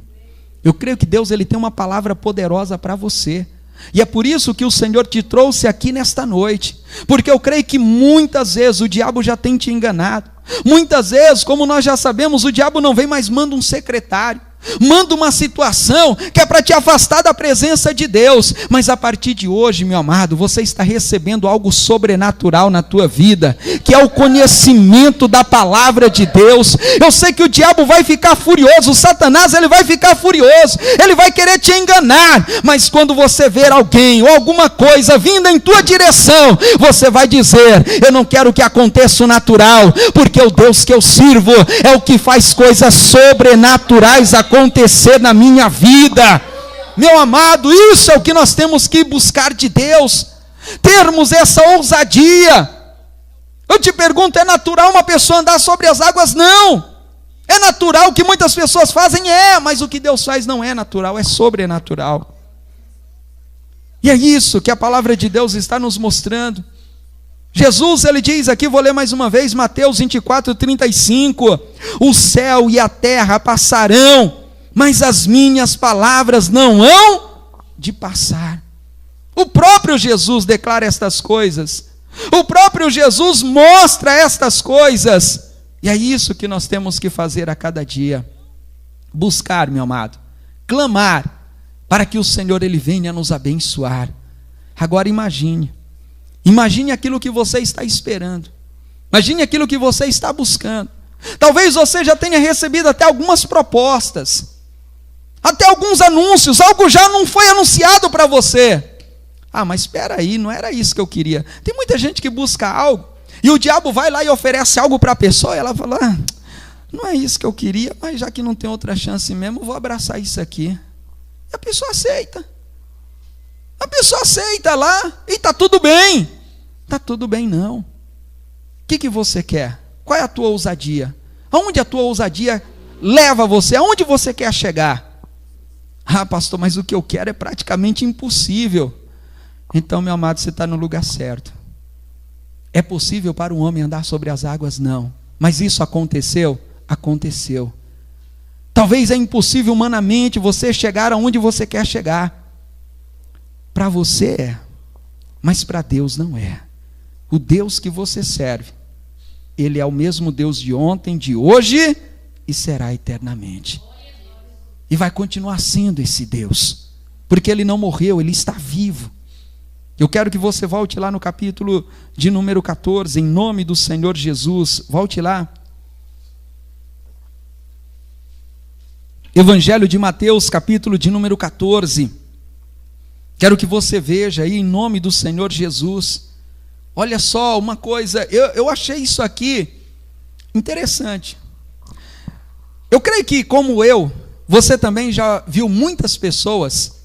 Eu creio que Deus ele tem uma palavra poderosa para você. E é por isso que o Senhor te trouxe aqui nesta noite, porque eu creio que muitas vezes o diabo já tem te enganado, muitas vezes, como nós já sabemos, o diabo não vem, mas manda um secretário, manda uma situação que é para te afastar da presença de Deus, mas a partir de hoje, meu amado, você está recebendo algo sobrenatural na tua vida, que é o conhecimento da palavra de Deus. Eu sei que o diabo vai ficar furioso, o Satanás ele vai ficar furioso, ele vai querer te enganar, mas quando você ver alguém ou alguma coisa vindo em tua direção, você vai dizer, eu não quero que aconteça o natural, porque o Deus que eu sirvo é o que faz coisas sobrenaturais acontecer na minha vida. Meu amado, isso é o que nós temos que buscar de Deus, termos essa ousadia. Eu te pergunto, é natural uma pessoa andar sobre as águas? Não. É natural o que muitas pessoas fazem? Mas o que Deus faz não é natural, é sobrenatural. E é isso que a palavra de Deus está nos mostrando. Jesus, ele diz aqui, vou ler mais uma vez, Mateus 24, 35, o céu e a terra passarão, mas as minhas palavras não hão de passar. O próprio Jesus declara estas coisas, o próprio Jesus mostra estas coisas, e é isso que nós temos que fazer a cada dia, buscar, meu amado, clamar, para que o Senhor ele venha nos abençoar. Agora imagine aquilo que você está esperando, imagine aquilo que você está buscando. Talvez você já tenha recebido até algumas propostas, até alguns anúncios, algo já não foi anunciado para você. Mas espera aí, não era isso que eu queria. Tem muita gente que busca algo, e o diabo vai lá e oferece algo para a pessoa, e ela fala, não é isso que eu queria, mas já que não tem outra chance mesmo, vou abraçar isso aqui. E a pessoa aceita. A pessoa aceita lá, e está tudo bem. Está tudo bem não. O que você quer? Qual é a tua ousadia? Aonde a tua ousadia leva você? Aonde você quer chegar? Pastor, mas o que eu quero é praticamente impossível. Então, meu amado, você está no lugar certo. É possível para um homem andar sobre as águas? Não. Mas isso aconteceu? Aconteceu. Talvez é impossível humanamente você chegar aonde você quer chegar. Para você é, mas para Deus não é. O Deus que você serve, Ele é o mesmo Deus de ontem, de hoje e será eternamente. E vai continuar sendo esse Deus, porque Ele não morreu, Ele está vivo. Eu quero que você volte lá no capítulo de número 14, em nome do Senhor Jesus. Volte lá. Evangelho de Mateus, capítulo de número 14. Quero que você veja aí, em nome do Senhor Jesus. Olha só uma coisa, eu achei isso aqui interessante. Eu creio que, como você também já viu muitas pessoas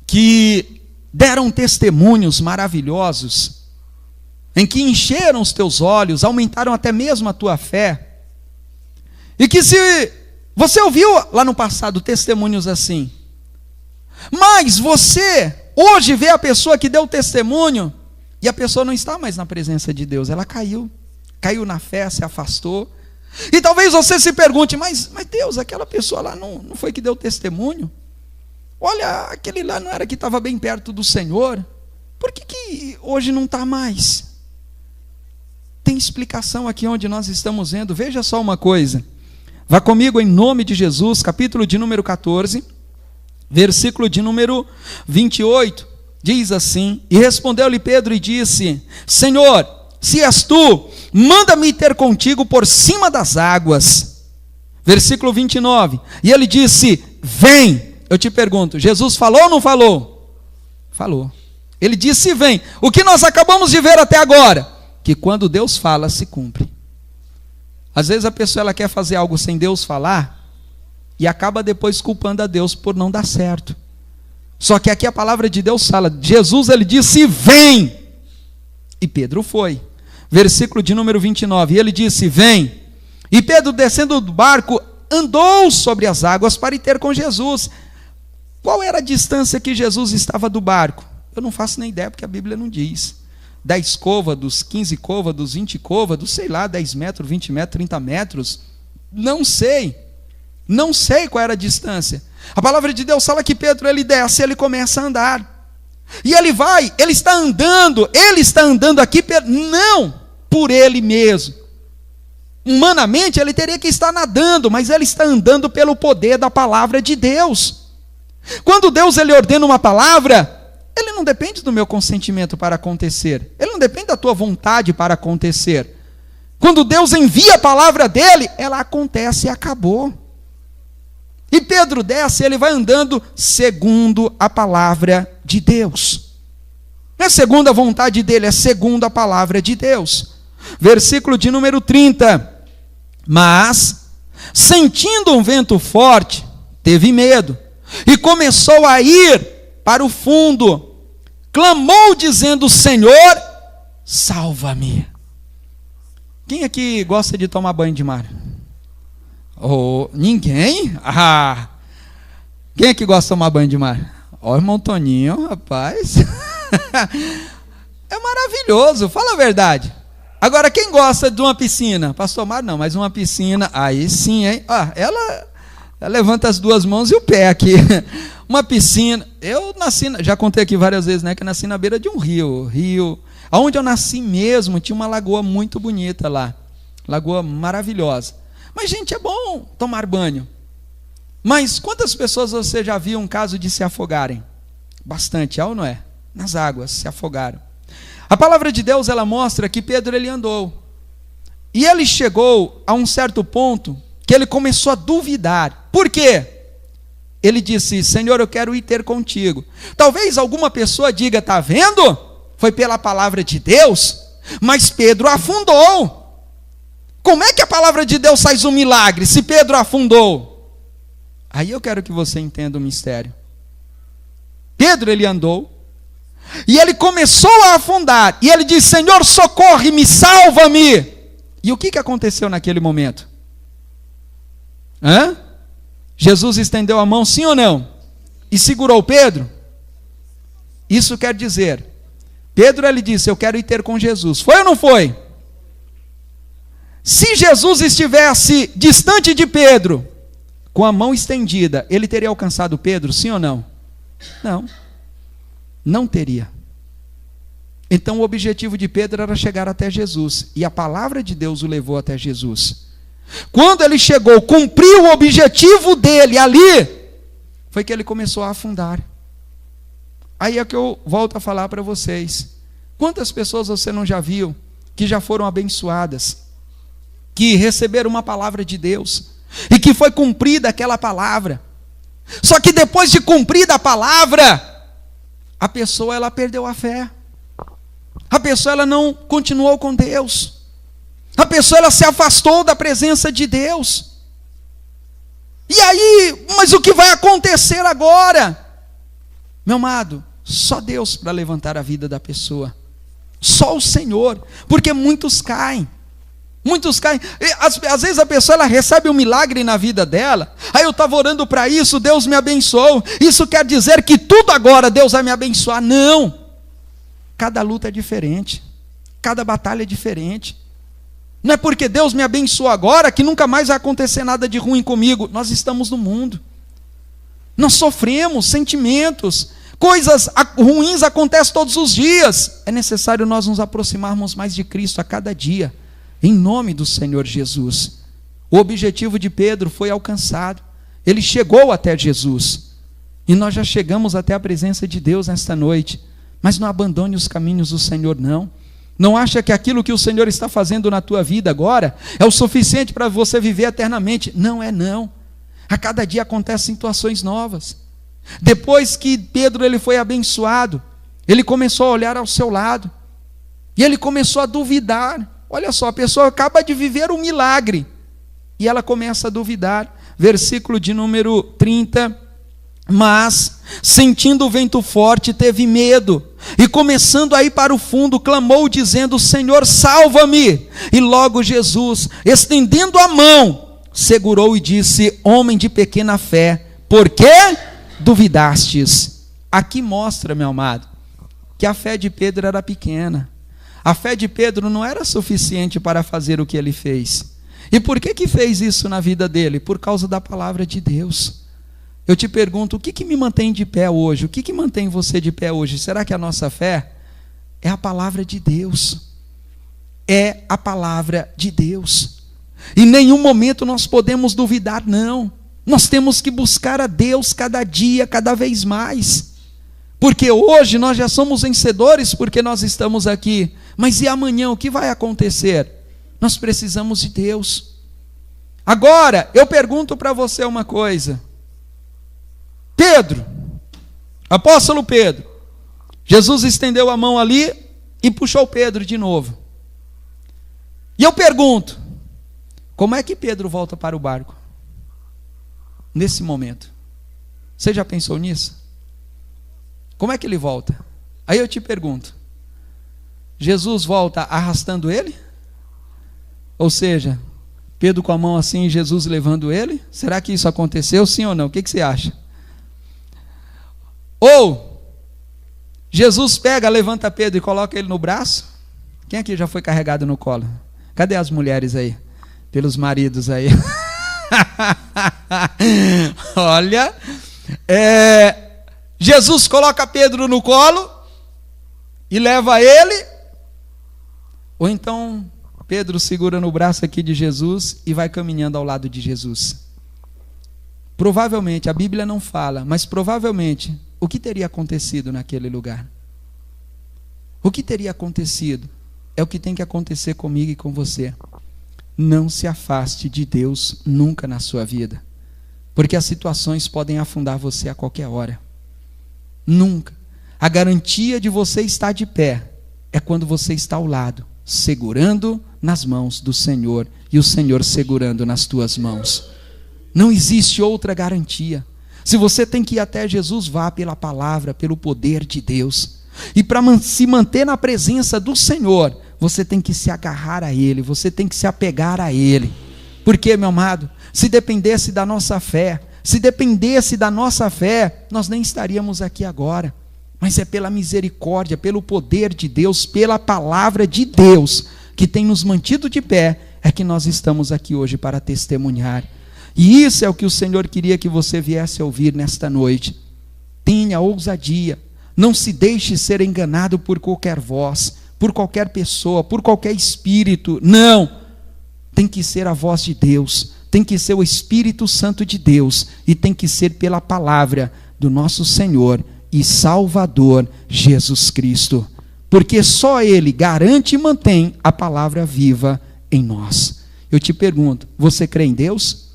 que deram testemunhos maravilhosos, em que encheram os teus olhos, aumentaram até mesmo a tua fé. E que se você ouviu lá no passado testemunhos assim, mas você hoje vê a pessoa que deu testemunho, e a pessoa não está mais na presença de Deus, ela caiu na fé, se afastou. E talvez você se pergunte, mas Deus, aquela pessoa lá não foi que deu testemunho? Olha, aquele lá não era que estava bem perto do Senhor? Por que hoje não está mais? Tem explicação aqui onde nós estamos vendo. Veja só uma coisa, vá comigo em nome de Jesus, capítulo de número 14, versículo de número 28, diz assim: e respondeu-lhe Pedro e disse, Senhor, se és tu, manda-me ter contigo por cima das águas. Versículo 29, e ele disse, vem. Eu te pergunto, Jesus falou ou não falou? Falou. Ele disse, vem. O que nós acabamos de ver até agora? Que quando Deus fala, se cumpre. Às vezes a pessoa ela quer fazer algo sem Deus falar, e acaba depois culpando a Deus por não dar certo. Só que aqui a palavra de Deus fala, Jesus ele disse, vem. E Pedro foi. Versículo de número 29, e ele disse, vem. E Pedro, descendo do barco, andou sobre as águas para ir ter com Jesus. Qual era a distância que Jesus estava do barco? Eu não faço nem ideia, porque a Bíblia não diz. 10 côvados, 15 côvados, 20 côvados, sei lá, 10 metros, 20 metros, 30 metros. Não sei qual era a distância. A palavra de Deus fala que Pedro ele desce, ele começa a andar. E ele vai, ele está andando aqui, não por ele mesmo. Humanamente ele teria que estar nadando, mas ele está andando pelo poder da palavra de Deus. Quando Deus ele ordena uma palavra, ele não depende do meu consentimento para acontecer. Ele não depende da tua vontade para acontecer. Quando Deus envia a palavra dele, ela acontece e acabou. E Pedro desce, ele vai andando segundo a palavra de Deus. Não é segundo a vontade dele, é segundo a palavra de Deus. Versículo de número 30. Mas, sentindo um vento forte, teve medo, e começou a ir para o fundo. Clamou dizendo, Senhor, salva-me. Quem aqui gosta de tomar banho de mar? Ninguém? Quem aqui gosta de tomar banho de mar? Ó, irmão Toninho, rapaz. É maravilhoso, fala a verdade. Agora, quem gosta de uma piscina? Pastor Mário, não, mas uma piscina, aí sim, hein? Ela levanta as duas mãos e o pé aqui. Uma piscina, eu nasci, já contei aqui várias vezes, né, que eu nasci na beira de um rio. Onde eu nasci mesmo, tinha uma lagoa muito bonita lá. Lagoa maravilhosa. Mas, gente, é bom tomar banho. Mas quantas pessoas você já viu um caso de se afogarem? Bastante, é ou não é? Nas águas, se afogaram. A palavra de Deus, ela mostra que Pedro, ele andou. E ele chegou a um certo ponto que ele começou a duvidar. Por quê? Ele disse: Senhor, eu quero ir ter contigo. Talvez alguma pessoa diga: está vendo? Foi pela palavra de Deus, mas Pedro afundou. Como é que a palavra de Deus faz um milagre se Pedro afundou? Aí eu quero que você entenda o mistério. Pedro, ele andou, e ele começou a afundar, e ele disse: Senhor, socorre-me, salva-me. E o que aconteceu naquele momento? Jesus estendeu a mão, sim ou não? E segurou Pedro? Isso quer dizer, Pedro, ele disse: eu quero ir ter com Jesus. Foi ou não foi? Se Jesus estivesse distante de Pedro, com a mão estendida, ele teria alcançado Pedro, sim ou não? Não, não teria. Então o objetivo de Pedro era chegar até Jesus, e a palavra de Deus o levou até Jesus. Quando ele chegou, cumpriu o objetivo dele ali, foi que ele começou a afundar. Aí é que eu volto a falar para vocês. Quantas pessoas você não já viu que já foram abençoadas, que receberam uma palavra de Deus, e que foi cumprida aquela palavra, só que depois de cumprida a palavra, a pessoa, ela perdeu a fé, a pessoa, ela não continuou com Deus, a pessoa, ela se afastou da presença de Deus. E aí, mas o que vai acontecer agora? Meu amado, só Deus para levantar a vida da pessoa, só o Senhor, porque muitos caem. Muitos caem. Às vezes a pessoa, ela recebe um milagre na vida dela. Aí eu estava orando para isso, Deus me abençoou. Isso quer dizer que tudo agora Deus vai me abençoar? Não. Cada luta é diferente, cada batalha é diferente. Não é porque Deus me abençoou agora que nunca mais vai acontecer nada de ruim comigo. Nós estamos no mundo, nós sofremos sentimentos, coisas ruins acontecem todos os dias. É necessário nós nos aproximarmos mais de Cristo a cada dia, em nome do Senhor Jesus. O objetivo de Pedro foi alcançado, ele chegou até Jesus, e nós já chegamos até a presença de Deus nesta noite. Mas não abandone os caminhos do Senhor, não. Não acha que aquilo que o Senhor está fazendo na tua vida agora é o suficiente para você viver eternamente. Não é não. A cada dia acontecem situações novas. Depois que Pedro, ele foi abençoado, ele começou a olhar ao seu lado, e ele começou a duvidar. Olha só, a pessoa acaba de viver um milagre, e ela começa a duvidar. Versículo de número 30. Mas, sentindo o vento forte, teve medo, e começando a ir para o fundo, clamou dizendo: Senhor, salva-me. E logo Jesus, estendendo a mão, segurou e disse: homem de pequena fé, por que duvidastes? Aqui mostra, meu amado, que a fé de Pedro era pequena. A fé de Pedro não era suficiente para fazer o que ele fez. E por que fez isso na vida dele? Por causa da palavra de Deus. Eu te pergunto, o que me mantém de pé hoje? O que mantém você de pé hoje? Será que a nossa fé é a palavra de Deus? É a palavra de Deus. Em nenhum momento nós podemos duvidar, não. Nós temos que buscar a Deus cada dia, cada vez mais. Porque hoje nós já somos vencedores porque nós estamos aqui. Mas e amanhã, o que vai acontecer? Nós precisamos de Deus. Agora, eu pergunto para você uma coisa. Pedro, apóstolo Pedro, Jesus estendeu a mão ali e puxou Pedro de novo. E eu pergunto, como é que Pedro volta para o barco? Nesse momento. Você já pensou nisso? Como é que ele volta? Aí eu te pergunto, Jesus volta arrastando ele? Ou seja, Pedro com a mão assim e Jesus levando ele? Será que isso aconteceu, sim ou não? O que você acha? Ou Jesus pega, levanta Pedro e coloca ele no braço? Quem aqui já foi carregado no colo? Cadê as mulheres aí? Pelos maridos aí. Olha, Jesus coloca Pedro no colo e leva ele, ou então Pedro segura no braço aqui de Jesus e vai caminhando ao lado de Jesus. provavelmente, a Bíblia não fala, mas provavelmente, o que teria acontecido naquele lugar? O que teria acontecido? É o que tem que acontecer comigo e com você. Não se afaste de Deus nunca na sua vida, porque as situações podem afundar você a qualquer hora. Nunca. A garantia de você estar de pé é quando você está ao lado, segurando nas mãos do Senhor e o Senhor segurando nas tuas mãos. Não existe outra garantia. Se você tem que ir até Jesus, vá pela palavra, pelo poder de Deus. E para se manter na presença do Senhor, você tem que se agarrar a Ele, você tem que se apegar a Ele. Porque, meu amado, se dependesse da nossa fé, nós nem estaríamos aqui agora. Mas é pela misericórdia, pelo poder de Deus, pela palavra de Deus, que tem nos mantido de pé, é que nós estamos aqui hoje para testemunhar. E isso é o que o Senhor queria que você viesse a ouvir nesta noite. Tenha ousadia, não se deixe ser enganado por qualquer voz, por qualquer pessoa, por qualquer espírito. Não, tem que ser a voz de Deus, tem que ser o Espírito Santo de Deus, e tem que ser pela palavra do nosso Senhor e Salvador Jesus Cristo, porque só Ele garante e mantém a palavra viva em nós. Eu te pergunto, você crê em Deus?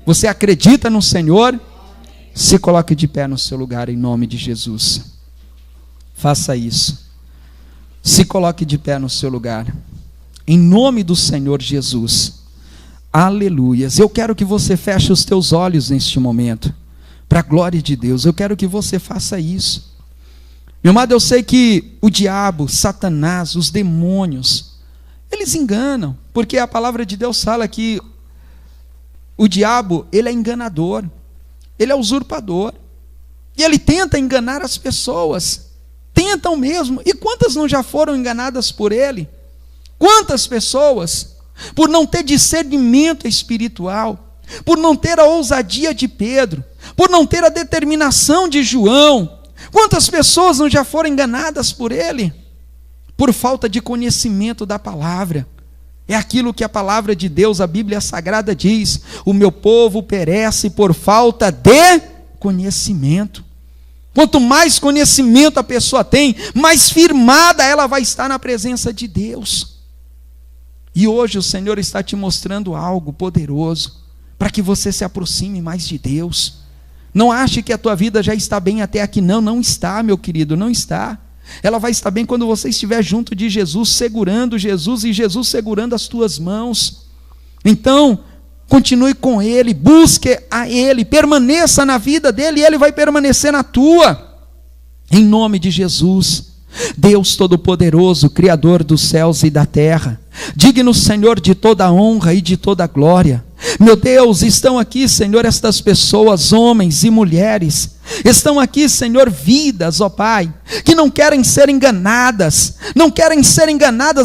Você acredita no Senhor? Se coloque de pé no seu lugar em nome de Jesus. Faça isso. Se coloque de pé no seu lugar em nome do Senhor Jesus. Aleluias. Eu quero que você feche os teus olhos neste momento, para a glória de Deus. Eu quero que você faça isso. Meu amado, eu sei que o diabo, Satanás, os demônios, eles enganam, porque a palavra de Deus fala que o diabo, ele é enganador, ele é usurpador, e ele tenta enganar as pessoas, tentam mesmo. E quantas não já foram enganadas por ele? Quantas pessoas, por não ter discernimento espiritual, por não ter a ousadia de Pedro, por não ter a determinação de João, quantas pessoas não já foram enganadas por ele? Por falta de conhecimento da palavra. É aquilo que a palavra de Deus, a Bíblia Sagrada diz: o meu povo perece por falta de conhecimento. Quanto mais conhecimento a pessoa tem, mais firmada ela vai estar na presença de Deus. E hoje o Senhor está te mostrando algo poderoso, para que você se aproxime mais de Deus. Não ache que a tua vida já está bem até aqui. Não, não está, meu querido, não está. Ela vai estar bem quando você estiver junto de Jesus, segurando Jesus e Jesus segurando as tuas mãos. Então, continue com Ele, busque a Ele, permaneça na vida dEle e Ele vai permanecer na tua. Em nome de Jesus. Deus Todo-Poderoso, Criador dos céus e da terra, digno Senhor de toda a honra e de toda a glória. Meu Deus, estão aqui, Senhor, estas pessoas, homens e mulheres, estão aqui, Senhor, vidas, ó Pai, que não querem ser enganadas,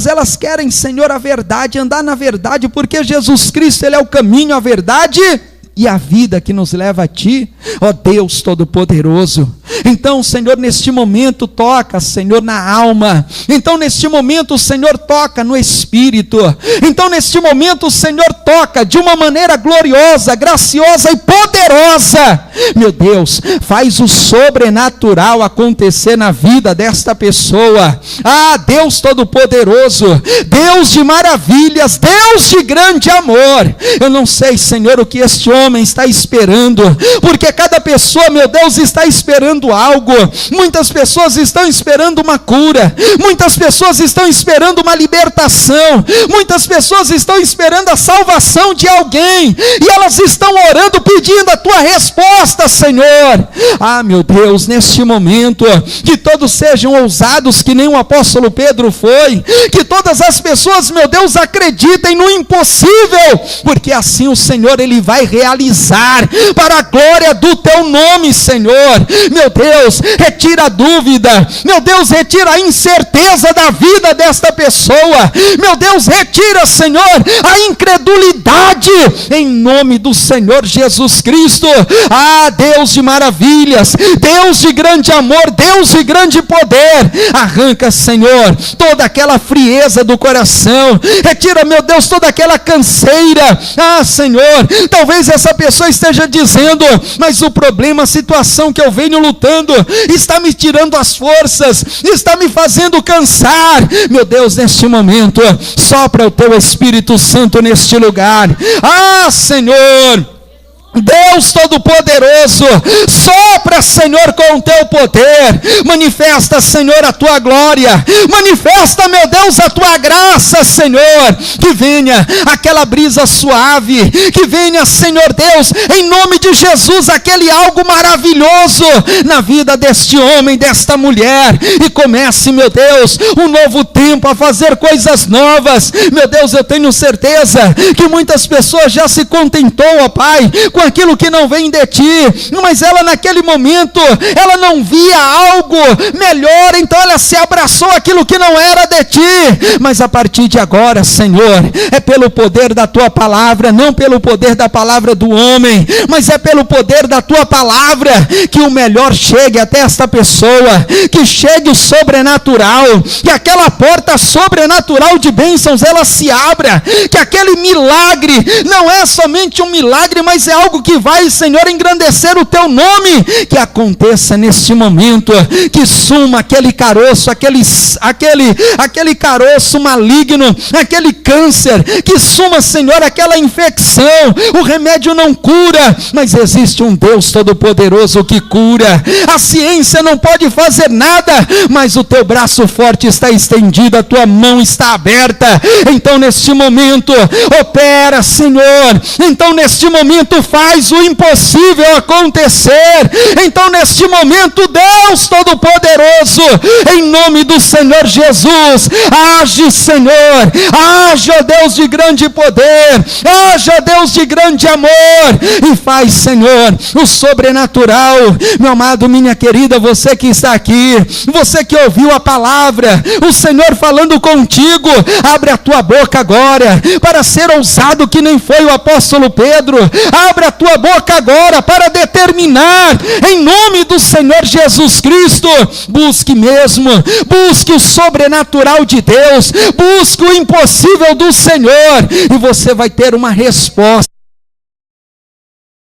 elas querem, Senhor, a verdade, andar na verdade, porque Jesus Cristo, Ele é o caminho, a verdade e a vida que nos leva a Ti, ó Deus Todo-Poderoso. Então, Senhor, neste momento toca, Senhor, na alma. Então, neste momento, o Senhor toca no espírito. Então, neste momento, o Senhor toca de uma maneira gloriosa, graciosa e poderosa. Meu Deus, faz o sobrenatural acontecer na vida desta pessoa. Ah, Deus Todo-Poderoso, Deus de maravilhas, Deus de grande amor. Eu não sei, Senhor, o que este homem está esperando, porque cada pessoa, meu Deus, está esperando algo. Muitas pessoas estão esperando uma cura, muitas pessoas estão esperando uma libertação, muitas pessoas estão esperando a salvação de alguém, e elas estão orando, pedindo a tua resposta, Senhor. Ah, meu Deus, neste momento, que todos sejam ousados, que nem o apóstolo Pedro foi, que todas as pessoas, meu Deus, acreditem no impossível, porque assim o Senhor, Ele vai realizar para a glória do teu nome, Senhor. Meu Deus, retira a dúvida, meu Deus, retira a incerteza da vida desta pessoa, meu Deus, retira, Senhor, a incredulidade, em nome do Senhor Jesus Cristo. Ah, Deus de maravilhas, Deus de grande amor, Deus de grande poder, arranca, Senhor, toda aquela frieza do coração, retira, meu Deus, toda aquela canseira. Senhor, talvez essa pessoa esteja dizendo: mas o problema, a situação que eu venho lutando, está me tirando as forças, está me fazendo cansar. Meu Deus, neste momento, sopra o teu Espírito Santo neste lugar. Senhor, Deus Todo-Poderoso, sopra, Senhor, com o teu poder, manifesta, Senhor, a tua glória, manifesta, meu Deus, a tua graça, Senhor, que venha aquela brisa suave, que venha, Senhor Deus, em nome de Jesus, aquele algo maravilhoso na vida deste homem, desta mulher, e comece, meu Deus, um novo tempo, a fazer coisas novas. Meu Deus, eu tenho certeza que muitas pessoas já se contentou, ó Pai, com aquilo que não vem de ti, mas ela naquele momento, ela não via algo melhor, então ela se abraçou aquilo que não era de ti, mas a partir de agora, Senhor, é pelo poder da tua palavra, não pelo poder da palavra do homem, mas é pelo poder da tua palavra, que o melhor chegue até esta pessoa, que chegue o sobrenatural, que aquela porta sobrenatural de bênçãos, ela se abra, que aquele milagre, não é somente um milagre, mas é algo que vai, Senhor, engrandecer o teu nome, que aconteça neste momento, que suma aquele caroço, aquele caroço maligno, aquele câncer, que suma, Senhor, aquela infecção. O remédio não cura, mas existe um Deus Todo-Poderoso que cura. A ciência não pode fazer nada, mas o teu braço forte está estendido, a tua mão está aberta. Então neste momento, opera, Senhor. Então neste momento, faz o impossível acontecer. Então neste momento, Deus Todo-Poderoso, em nome do Senhor Jesus, age, Senhor, age, ó Deus de grande poder, age, ó Deus de grande amor, e faz, Senhor, o sobrenatural. Meu amado, minha querida, você que está aqui, você que ouviu a palavra, o Senhor falando contigo, abre a tua boca agora, para ser ousado que nem foi o apóstolo Pedro. Abre a tua boca agora, para determinar, em nome do Senhor Jesus Cristo, busque mesmo, busque o sobrenatural de Deus, busque o impossível do Senhor, e você vai ter uma resposta.